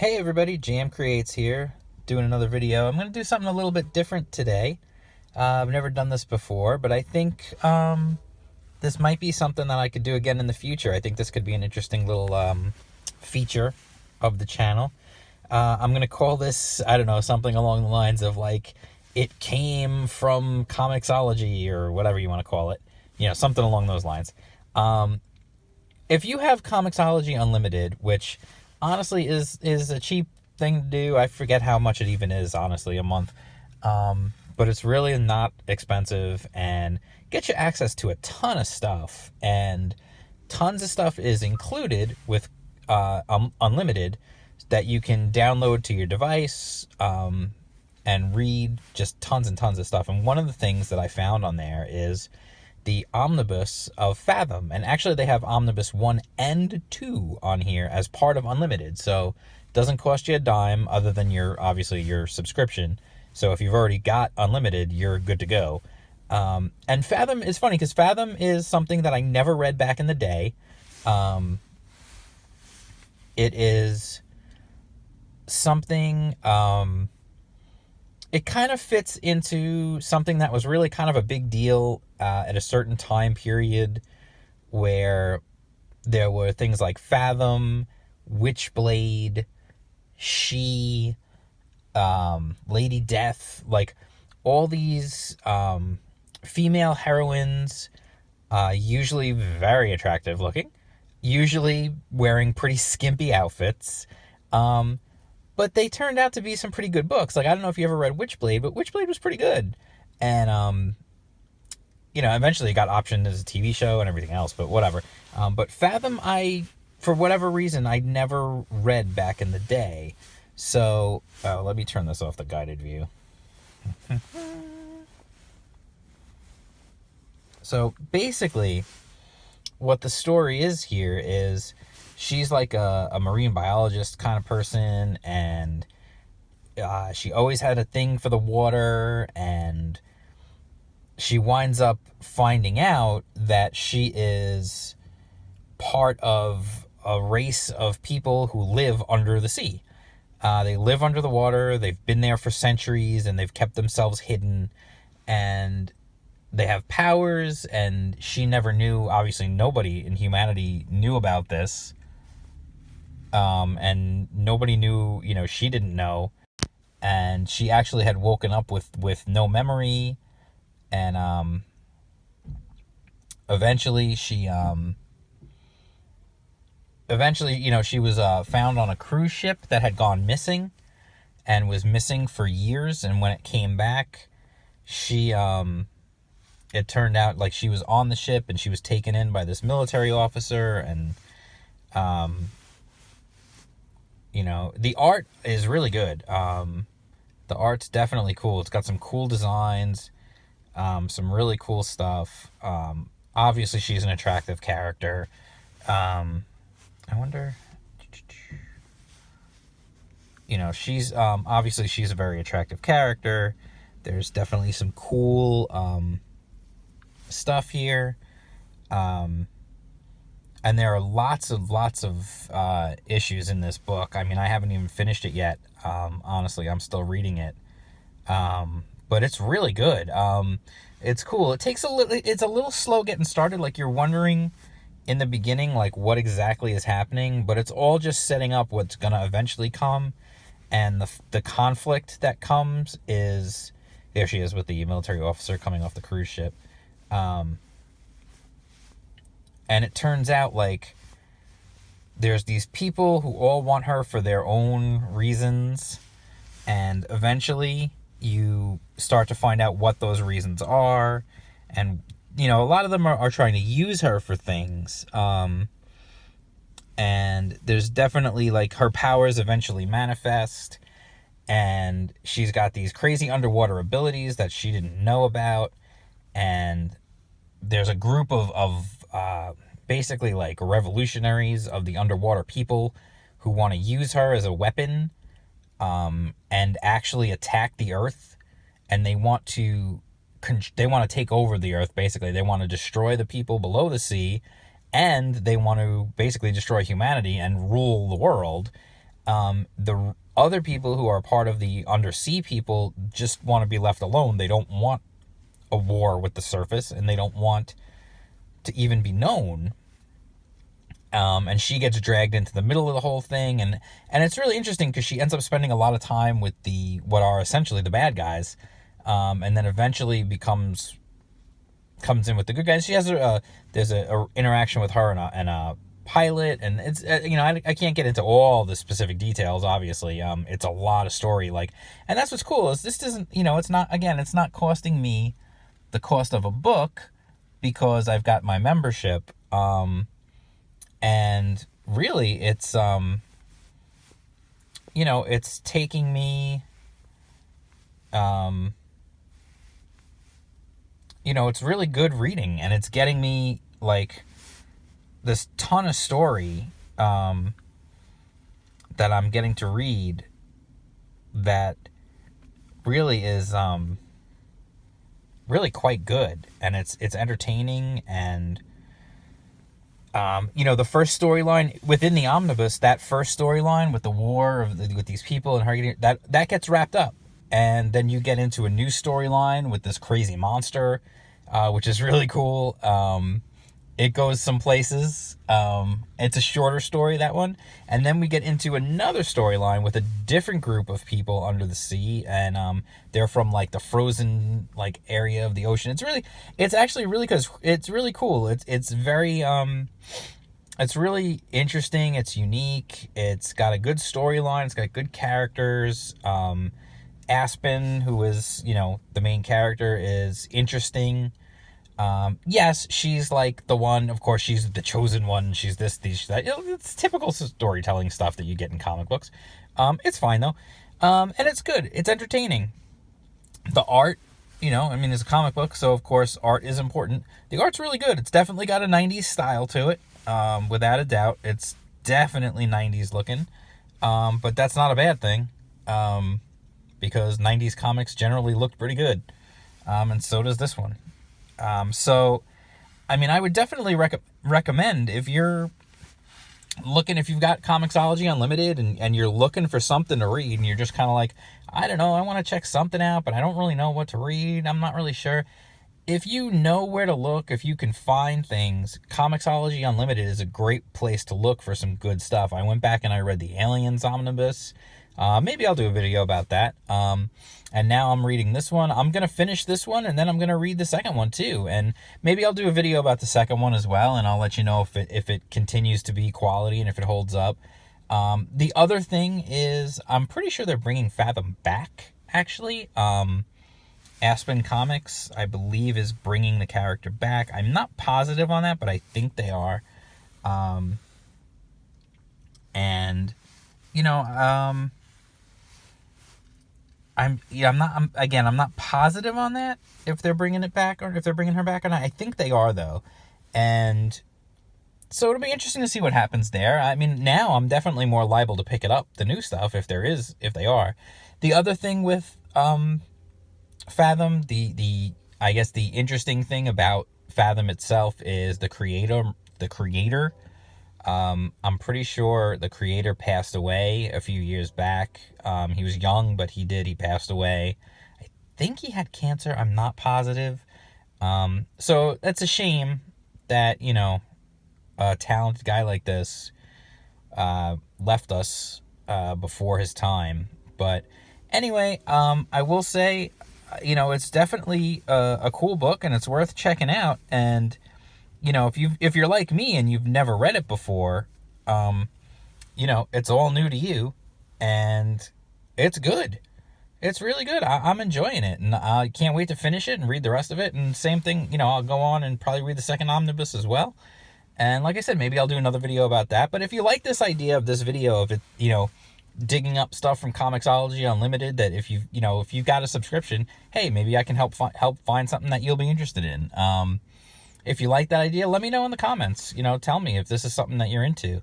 Hey everybody, Jam Creates here, doing another video. I'm going to do something a little bit different today. I've never done this before, but I think this might be something that I could do again in the future. I think this could be an interesting little feature of the channel. I'm going to call this, I don't know, something along the lines of like, it came from Comixology or whatever you want to call it. You know, something along those lines. If you have Comixology Unlimited, which honestly is a cheap thing to do. I forget how much it even is, honestly, a month. But it's really not expensive and gets you access to a ton of stuff. And tons of stuff is included with Unlimited that you can download to your device and read just tons and tons of stuff. And one of the things that I found on there is the Omnibus of Fathom. And actually they have Omnibus 1 and 2 on here as part of Unlimited. So it doesn't cost you a dime other than obviously your subscription. So if you've already got Unlimited, you're good to go. And Fathom is funny because Fathom is something that I never read back in the day. It is something... it kind of fits into something that was really kind of a big deal at a certain time period where there were things like Fathom, Witchblade, She, Lady Death, like all these female heroines, usually very attractive looking, usually wearing pretty skimpy outfits, but they turned out to be some pretty good books. Like, I don't know if you ever read Witchblade, but Witchblade was pretty good. And, you know, eventually it got optioned as a TV show and everything else, but whatever. But Fathom, for whatever reason, I never read back in the day. So, let me turn this off the guided view. So, basically, what the story is here is... she's like a marine biologist kind of person, and she always had a thing for the water, and she winds up finding out that she is part of a race of people who live under the sea. They live under the water, they've been there for centuries, and they've kept themselves hidden, and they have powers, and she never knew. Obviously, nobody in humanity knew about this. And nobody knew, you know, she didn't know, and she actually had woken up with no memory, and, eventually, you know, she was, found on a cruise ship that had gone missing, and was missing for years, and when it came back, it turned out, like, she was on the ship, and she was taken in by this military officer, and, you know, the art is really good. The art's definitely cool. It's got some cool designs, some really cool stuff. Obviously, she's an attractive character. I wonder... you know, she's... obviously, she's a very attractive character. There's definitely some cool stuff here. And there are lots of issues in this book. I mean, I haven't even finished it yet. Honestly, I'm still reading it. But it's really good. It's cool. It's a little slow getting started. Like, you're wondering in the beginning, like, what exactly is happening. But it's all just setting up what's going to eventually come. And the conflict that comes is... there she is with the military officer coming off the cruise ship. And it turns out, like, there's these people who all want her for their own reasons. And eventually, you start to find out what those reasons are. And, you know, a lot of them are trying to use her for things. And there's definitely, like, her powers eventually manifest. And she's got these crazy underwater abilities that she didn't know about. And there's a group of basically like revolutionaries of the underwater people who want to use her as a weapon, and actually attack the earth, and they want to take over the earth. Basically, they want to destroy the people below the sea, and they want to basically destroy humanity and rule the world. The other people who are part of the undersea people just want to be left alone. They don't want a war with the surface, and they don't want to even be known. And she gets dragged into the middle of the whole thing, and it's really interesting because she ends up spending a lot of time with what are essentially the bad guys, and then eventually comes in with the good guys. She has there's a interaction with her and a pilot, and it's I can't get into all the specific details. Obviously, it's a lot of story, and that's what's cool is this doesn't it's not costing me the cost of a book because I've got my membership. And really, it's it's taking me, it's really good reading, and it's getting me this ton of story that I'm getting to read that really is really quite good, and it's entertaining. And the first storyline within the omnibus, that first storyline with the war with these people and her getting that gets wrapped up, and then you get into a new storyline with this crazy monster, which is really cool. It goes some places. It's a shorter story, that one, and then we get into another storyline with a different group of people under the sea, and they're from the frozen area of the ocean. It's actually really it's really cool. It's very it's really interesting. It's unique. It's got a good storyline. It's got good characters. Aspen, who is the main character, is interesting. Yes, she's the one, of course, she's the chosen one. She's this, she's that. It's typical storytelling stuff that you get in comic books. It's fine though. And it's good. It's entertaining. The art, it's a comic book, so of course art is important. The art's really good. It's definitely got a 90s style to it. Without a doubt. It's definitely 90s looking. But that's not a bad thing. Because 90s comics generally looked pretty good. And so does this one. So, I would definitely recommend if you're looking, if you've got Comixology Unlimited and you're looking for something to read and you're just kind of I don't know, I want to check something out, but I don't really know what to read. I'm not really sure. If you know where to look, if you can find things, Comixology Unlimited is a great place to look for some good stuff. I went back and I read the Aliens Omnibus. Maybe I'll do a video about that. And now I'm reading this one. I'm going to finish this one, and then I'm going to read the second one too. And maybe I'll do a video about the second one as well, and I'll let you know if it continues to be quality and if it holds up. The other thing is, I'm pretty sure they're bringing Fathom back, actually. Aspen Comics, I believe, is bringing the character back. I'm not positive on that, but I think they are. I'm not positive on that, if they're bringing it back or if they're bringing her back or not. I think they are, though. And so it'll be interesting to see what happens there. Now I'm definitely more liable to pick it up, the new stuff, if they are. The other thing with Fathom, I guess the interesting thing about Fathom itself is the creator. I'm pretty sure the creator passed away a few years back. He was young, but he passed away. I think he had cancer. I'm not positive. So that's a shame that, a talented guy like this left us before his time. But anyway, I will say, it's definitely a cool book, and it's worth checking out. And if you're like me and you've never read it before, it's all new to you, and it's good. It's really good. I'm enjoying it, and I can't wait to finish it and read the rest of it. And same thing, I'll go on and probably read the second omnibus as well. And like I said, maybe I'll do another video about that. But if you like this idea of this video of it, digging up stuff from Comixology Unlimited, that if you've got a subscription, hey, maybe I can help find something that you'll be interested in. If you like that idea, let me know in the comments. Tell me if this is something that you're into.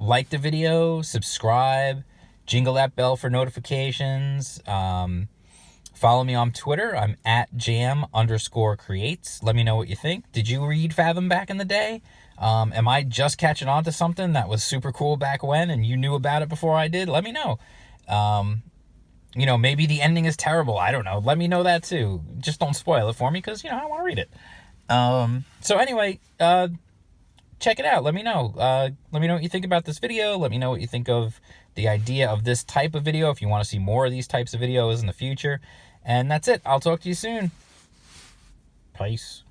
Like the video, subscribe, jingle that bell for notifications. Follow me on Twitter. I'm @jam_creates. Let me know what you think. Did you read Fathom back in the day? Am I just catching on to something that was super cool back when and you knew about it before I did? Let me know. You know, maybe the ending is terrible. I don't know. Let me know that too. Just don't spoil it for me because, you know, I want to read it. So anyway, check it out. Let me know. Let me know what you think about this video. Let me know what you think of the idea of this type of video, if you want to see more of these types of videos in the future. And that's it. I'll talk to you soon. Peace.